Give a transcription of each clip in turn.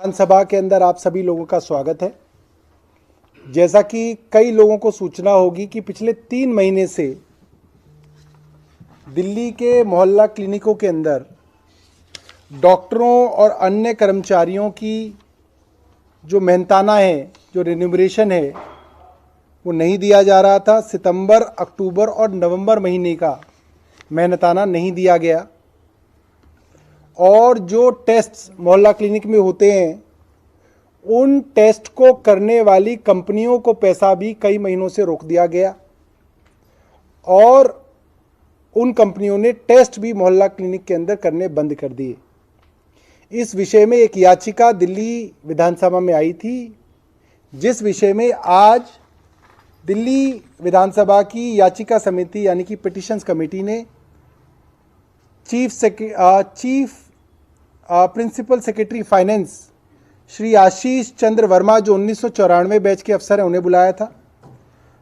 विधानसभा के अंदर आप सभी लोगों का स्वागत है। जैसा कि कई लोगों को सूचना होगी कि पिछले 3 महीने से दिल्ली के मोहल्ला क्लिनिकों के अंदर डॉक्टरों और अन्य कर्मचारियों की जो मेहनताना है, जो रेन्यूमरेशन है, वो नहीं दिया जा रहा था। सितंबर, अक्टूबर और नवंबर महीने का मेहनताना नहीं दिया गया और जो टेस्ट्स मोहल्ला क्लिनिक में होते हैं उन टेस्ट को करने वाली कंपनियों को पैसा भी कई महीनों से रोक दिया गया और उन कंपनियों ने टेस्ट भी मोहल्ला क्लिनिक के अंदर करने बंद कर दिए। इस विषय में एक याचिका दिल्ली विधानसभा में आई थी, जिस विषय में आज दिल्ली विधानसभा की याचिका समिति यानी कि पिटिशंस कमेटी ने chief principal secretary finance Shri Ashish Chandra Verma, जो 1994 बैच के अफसर हैं, उन्हें बुलाया था।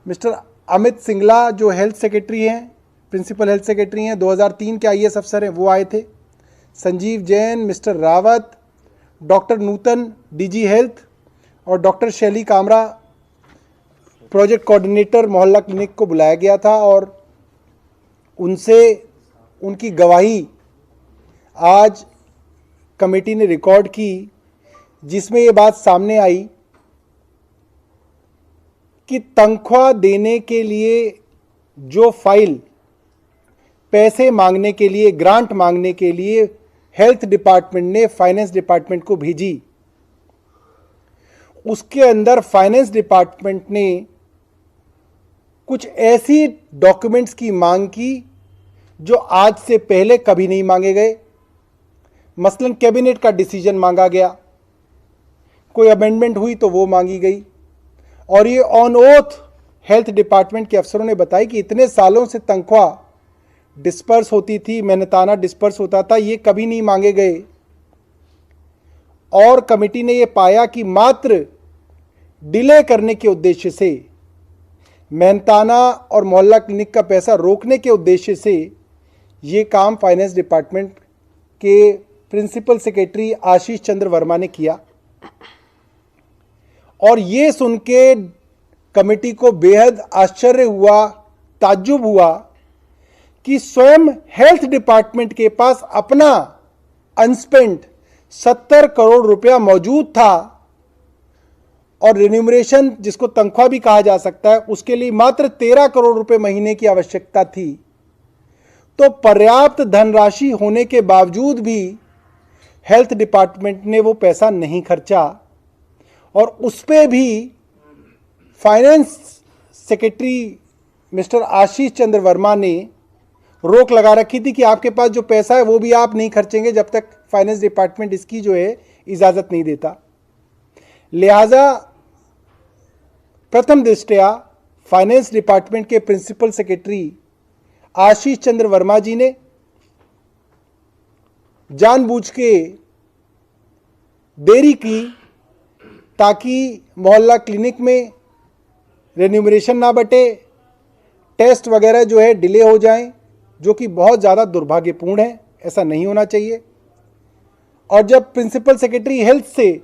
मिस्टर अमित सिंगला, जो हेल्थ सेक्रेटरी हैं, प्रिंसिपल हेल्थ सेक्रेटरी हैं, 2003 के आईएएस अफसर हैं, वो आए थे। संजीव जैन, मिस्टर रावत, डॉक्टर नूतन डीजी हेल्थ और डॉक्टर शैली कामरा प्रोजेक्ट कोऑर्डिनेटर मोहल्ला क्लिनिक को बुलाया गया था और उनसे उनकी गवाही आज कमेटी ने रिकॉर्ड की, जिसमें ये बात सामने आई कि तनख्वाह देने के लिए जो फाइल पैसे मांगने के लिए, ग्रांट मांगने के लिए हेल्थ डिपार्टमेंट ने फाइनेंस डिपार्टमेंट को भेजी, उसके अंदर फाइनेंस डिपार्टमेंट ने कुछ ऐसी डॉक्यूमेंट्स की मांग की जो आज से पहले कभी नहीं मांगे गए। मसलन कैबिनेट का डिसीजन मांगा गया, कोई अमेंडमेंट हुई तो वो मांगी गई और ये ऑन ओथ हेल्थ डिपार्टमेंट के अफसरों ने बताया कि इतने सालों से तनख्वाह डिस्पर्स होती थी, मेहनताना डिस्पर्स होता था, ये कभी नहीं मांगे गए। और कमेटी ने ये पाया कि मात्र डिले करने के उद्देश्य से, मेहनताना और मोहल्ला क्लिनिक का पैसा रोकने के उद्देश्य से ये काम फाइनेंस डिपार्टमेंट के प्रिंसिपल सेक्रेटरी आशीष चंद्र वर्मा ने किया। और ये सुन के कमेटी को बेहद आश्चर्य हुआ, ताज्जुब हुआ कि स्वयं हेल्थ डिपार्टमेंट के पास अपना अनस्पेंट 70 करोड़ रुपया मौजूद था और रेन्यूमरेशन, जिसको तनख्वाह भी कहा जा सकता है, उसके लिए मात्र 13 करोड़ रुपए महीने की आवश्यकता थी। तो पर्याप्त धनराशि होने के बावजूद भी हेल्थ डिपार्टमेंट ने वो पैसा नहीं खर्चा और उस पे भी फाइनेंस सेक्रेटरी मिस्टर आशीष चंद्र वर्मा ने रोक लगा रखी थी कि आपके पास जो पैसा है वो भी आप नहीं खर्चेंगे जब तक फाइनेंस डिपार्टमेंट इसकी जो है इजाज़त नहीं देता। लिहाजा प्रथम दृष्टया फाइनेंस डिपार्टमेंट के प्रिंसिपल सेक्रेटरी आशीष चंद्र वर्मा जी ने जानबूझ के देरी की ताकि मोहल्ला क्लिनिक में रेन्यूमरेशन ना बटे, टेस्ट वगैरह जो है डिले हो जाएं, जो कि बहुत ज़्यादा दुर्भाग्यपूर्ण है, ऐसा नहीं होना चाहिए। और जब प्रिंसिपल सेक्रेटरी हेल्थ से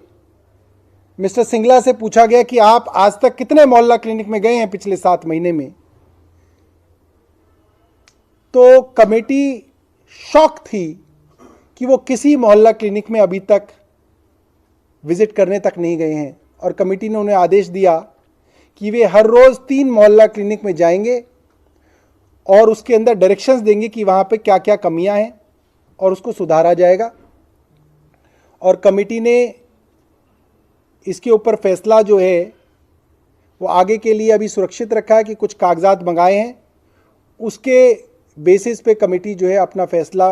मिस्टर सिंगला से पूछा गया कि आप आज तक कितने मोहल्ला क्लिनिक में गए हैं पिछले 7 महीने में, तो कमेटी शॉक थी कि वो किसी मोहल्ला क्लिनिक में अभी तक विजिट करने तक नहीं गए हैं। और कमेटी ने उन्हें आदेश दिया कि वे हर रोज़ 3 मोहल्ला क्लिनिक में जाएंगे और उसके अंदर डायरेक्शंस देंगे कि वहाँ पे क्या क्या कमियां हैं और उसको सुधारा जाएगा। और कमेटी ने इसके ऊपर फैसला जो है वो आगे के लिए अभी सुरक्षित रखा है कि कुछ कागजात मंगाए हैं, उसके बेसिस पे कमेटी जो है अपना फैसला,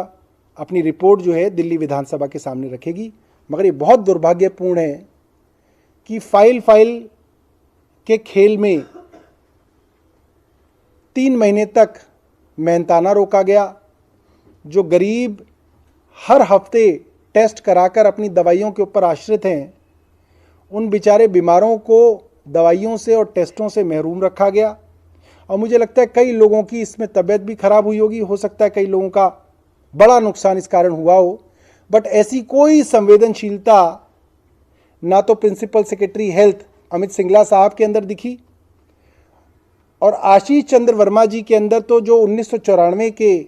अपनी रिपोर्ट जो है दिल्ली विधानसभा के सामने रखेगी। मगर ये बहुत दुर्भाग्यपूर्ण है कि फाइल के खेल में 3 महीने तक मेहनताना रोका गया। जो गरीब हर हफ्ते टेस्ट कराकर अपनी दवाइयों के ऊपर आश्रित हैं, उन बेचारे बीमारों को दवाइयों से और टेस्टों से महरूम रखा गया। और मुझे लगता है कई लोगों की इसमें तबीयत भी खराब हुई होगी, हो सकता है कई लोगों का बड़ा नुकसान इस कारण हुआ हो। बट ऐसी कोई संवेदनशीलता ना तो principal secretary health Amit Singla साहब के अंदर दिखी, और आशीष चंद्र वर्मा जी के अंदर तो जो 1994 के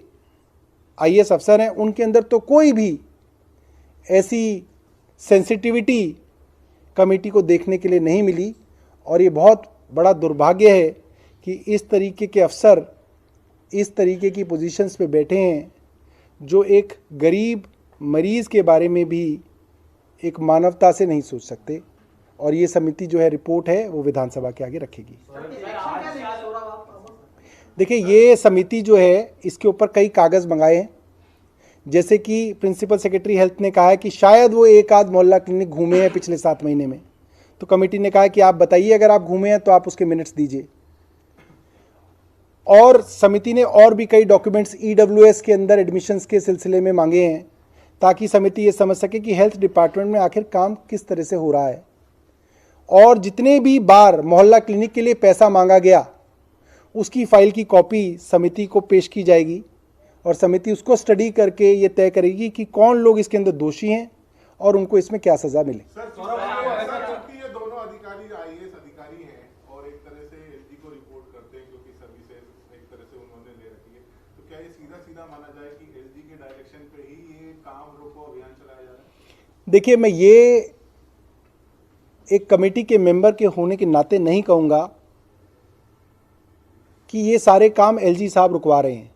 आईएएस अफसर हैं, उनके अंदर तो कोई भी ऐसी सेंसिटिविटी कमेटी को देखने के लिए नहीं मिली। और ये बहुत बड़ा दुर्भाग्य है कि इस तरीके के अफसर इस तरीके की पोजीशंस पे बैठे हैं, जो एक गरीब मरीज़ के बारे में भी एक मानवता से नहीं सोच सकते। और ये समिति जो है रिपोर्ट है वो विधानसभा के आगे रखेगी। देखिए, ये समिति जो है इसके ऊपर कई कागज़ मंगाए हैं, जैसे कि प्रिंसिपल सेक्रेटरी हेल्थ ने कहा है कि शायद वो एक आध मोहल्ला क्लिनिक घूमे हैं पिछले 7 महीने में, तो कमेटी ने कहा है कि आप बताइए अगर आप घूमे हैं तो आप उसके मिनट्स दीजिए। और समिति ने और भी कई डॉक्यूमेंट्स ईडब्ल्यूएस के अंदर एडमिशन्स के सिलसिले में मांगे हैं, ताकि समिति ये समझ सके कि हेल्थ डिपार्टमेंट में आखिर काम किस तरह से हो रहा है। और जितने भी बार मोहल्ला क्लिनिक के लिए पैसा मांगा गया, उसकी फाइल की कॉपी समिति को पेश की जाएगी, और समिति उसको स्टडी करके ये तय करेगी कि कौन लोग इसके अंदर दोषी हैं और उनको इसमें क्या सज़ा मिले। ये दोनों अधिकारी आईएएस अधिकारी हैं और एक तरह से एलजी को रिपोर्ट करते हैं, क्योंकि सर्विसेज एक तरह से उन्होंने ले रखी है, तो क्या ये सीधा सीधा माना जाए कि एलजी के डायरेक्शन पे ही ये काम रोको अभियान चलाया जा रहा है? देखिए, मैं ये एक कमेटी के मेंबर के होने के नाते नहीं कहूँगा कि ये सारे काम एलजी साहब रुकवा रहे हैं,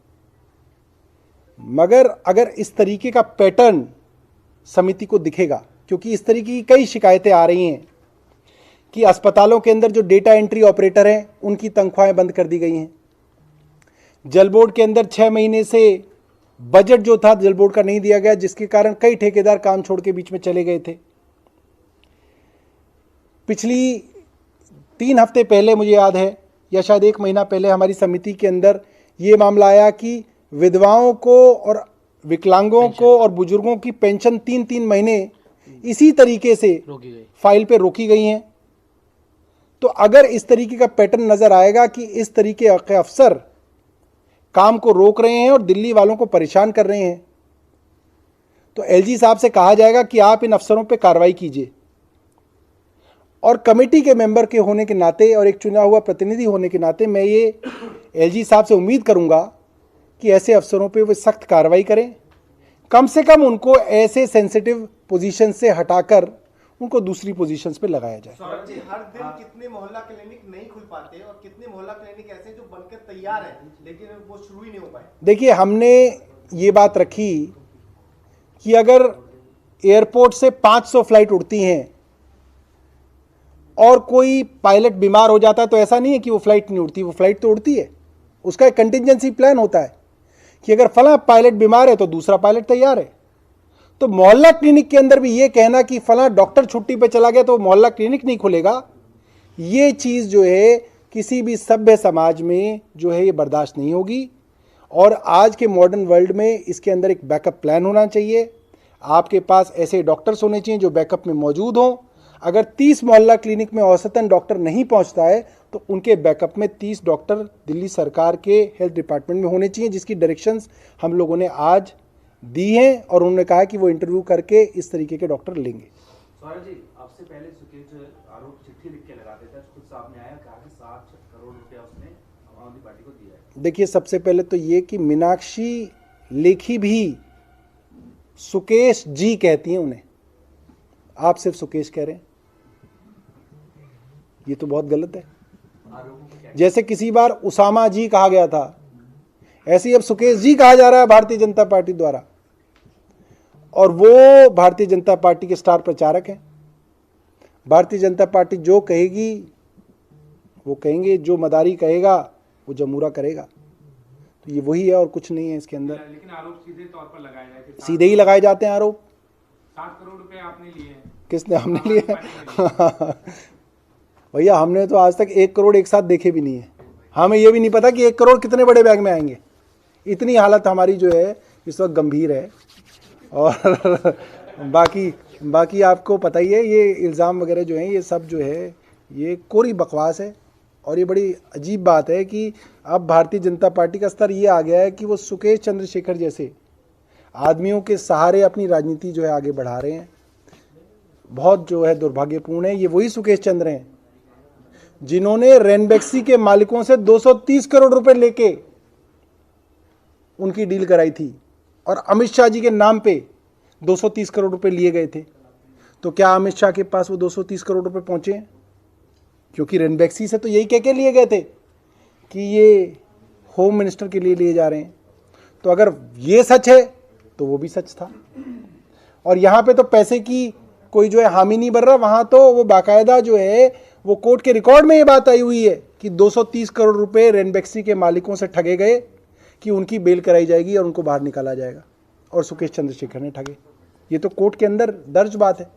मगर अगर इस तरीके का पैटर्न समिति को दिखेगा, क्योंकि इस तरीके की कई शिकायतें आ रही हैं कि अस्पतालों के अंदर जो डेटा एंट्री ऑपरेटर हैं उनकी तनख्वाहें बंद कर दी गई हैं। जल बोर्ड के अंदर 6 महीने से बजट जो था जल बोर्ड का नहीं दिया गया, जिसके कारण कई ठेकेदार काम छोड़ के बीच में चले गए थे। पिछली 3 हफ्ते पहले मुझे याद है, या शायद 1 महीना पहले, हमारी समिति के अंदर ये मामला आया कि विधवाओं को और विकलांगों को और बुजुर्गों की पेंशन 3-3 महीने इसी तरीके से फाइल पे रोकी गई हैं। तो अगर इस तरीके का पैटर्न नजर आएगा कि इस तरीके के अफसर काम को रोक रहे हैं और दिल्ली वालों को परेशान कर रहे हैं, तो एलजी साहब से कहा जाएगा कि आप इन अफसरों पे कार्रवाई कीजिए। और कमेटी के मेंबर के होने के नाते और एक चुना हुआ प्रतिनिधि होने के नाते मैं ये एलजी साहब से उम्मीद करूंगा कि ऐसे अफसरों पे वो सख्त कार्रवाई करें, कम से कम उनको ऐसे सेंसिटिव पोजीशन से हटाकर उनको दूसरी पोजीशंस पे लगाया जाए। सौरभ जी, हर दिन कितने मोहल्ला क्लिनिक नहीं खुल पाते और कितने मोहल्ला क्लिनिक ऐसे जो बनकर तैयार हैं लेकिन वो शुरू ही नहीं हो पाए? देखिए, हमने ये बात रखी कि अगर एयरपोर्ट से 500 फ्लाइट उड़ती हैं और कोई पायलट बीमार हो जाता है, तो ऐसा नहीं है कि वो फ्लाइट नहीं उड़ती, वो फ्लाइट तो उड़ती है। उसका एक कंटिजेंसी प्लान होता है कि अगर फला पायलट बीमार है तो दूसरा पायलट तैयार है। तो मोहल्ला क्लिनिक के अंदर भी ये कहना कि फला डॉक्टर छुट्टी पे चला गया तो मोहल्ला क्लिनिक नहीं खुलेगा, ये चीज़ जो है किसी भी सभ्य समाज में जो है ये बर्दाश्त नहीं होगी। और आज के मॉडर्न वर्ल्ड में इसके अंदर एक बैकअप प्लान होना चाहिए। आपके पास ऐसे डॉक्टर्स होने चाहिए जो बैकअप में मौजूद हों। अगर 30 मोहल्ला क्लिनिक में औसतन डॉक्टर नहीं पहुंचता है तो उनके बैकअप में 30 डॉक्टर दिल्ली सरकार के हेल्थ डिपार्टमेंट में होने चाहिए, जिसकी डायरेक्शंस हम लोगों ने आज दी हैं और उन्होंने कहा कि वो इंटरव्यू करके इस तरीके के डॉक्टर लेंगे। सौरभ जी, आपसे पहले सुकेश आरोप चिट्ठी लिख के लगाते थे, खुद सामने आया, कहा कि 7 करोड़ रुपया उसने आम आदमी पार्टी को दिया है। देखिए, सबसे पहले तो ये कि मीनाक्षी लेखी भी सुकेश जी कहती हैं उन्हें, आप सिर्फ सुकेश कह रहे हैं, ये तो बहुत गलत है। जैसे किसी बार उसामा जी कहा गया था, ऐसे ही अब सुकेश जी कहा जा रहा है भारतीय जनता पार्टी द्वारा, और वो भारतीय जनता पार्टी के स्टार प्रचारक हैं। भारतीय जनता पार्टी जो कहेगी वो कहेंगे, जो मदारी कहेगा वो जमूरा करेगा। तो ये वही है और कुछ नहीं है इसके अंदर। लेकिन आरोप सीधे तौर पर लगाए जाए थे, सीधे ही लगाए जाते हैं आरोप। 7 करोड़ रुपए आपने लिए हैं। किसने? हमने लिए? भैया, हमने तो आज तक 1 करोड़ एक साथ देखे भी नहीं है। हमें ये भी नहीं पता कि 1 करोड़ कितने बड़े बैग में आएंगे। इतनी हालत हमारी जो है इस वक्त गंभीर है। और बाकी आपको पता ही है, ये इल्ज़ाम वगैरह जो हैं ये सब जो है ये कोरी बकवास है। और ये बड़ी अजीब बात है कि अब भारतीय जनता पार्टी का स्तर ये आ गया है कि वो सुकेश चंद्रशेखर जैसे आदमियों के सहारे अपनी राजनीति जो है आगे बढ़ा रहे हैं। बहुत जो है दुर्भाग्यपूर्ण है। ये वही सुकेश चंद्र हैं जिन्होंने रेनबैक्सी के मालिकों से 230 करोड़ रुपए लेके उनकी डील कराई थी और अमित शाह जी के नाम पे 230 करोड़ रुपए लिए गए थे। तो क्या अमित शाह के पास वो 230 करोड़ रुपए पहुंचे हैं? क्योंकि रेनबैक्सी से तो यही कह के लिए गए थे कि ये होम मिनिस्टर के लिए लिए जा रहे हैं। तो अगर ये सच है तो वो भी सच था। और यहाँ पे तो पैसे की कोई जो है हामी नहीं भर रहा, वहाँ तो वो बाकायदा जो है वो कोर्ट के रिकॉर्ड में ये बात आई हुई है कि 230 करोड़ रुपए रेनबैक्सी के मालिकों से ठगे गए कि उनकी बेल कराई जाएगी और उनको बाहर निकाला जाएगा और सुकेश चंद्रशेखर ने ठगे। ये तो कोर्ट के अंदर दर्ज बात है।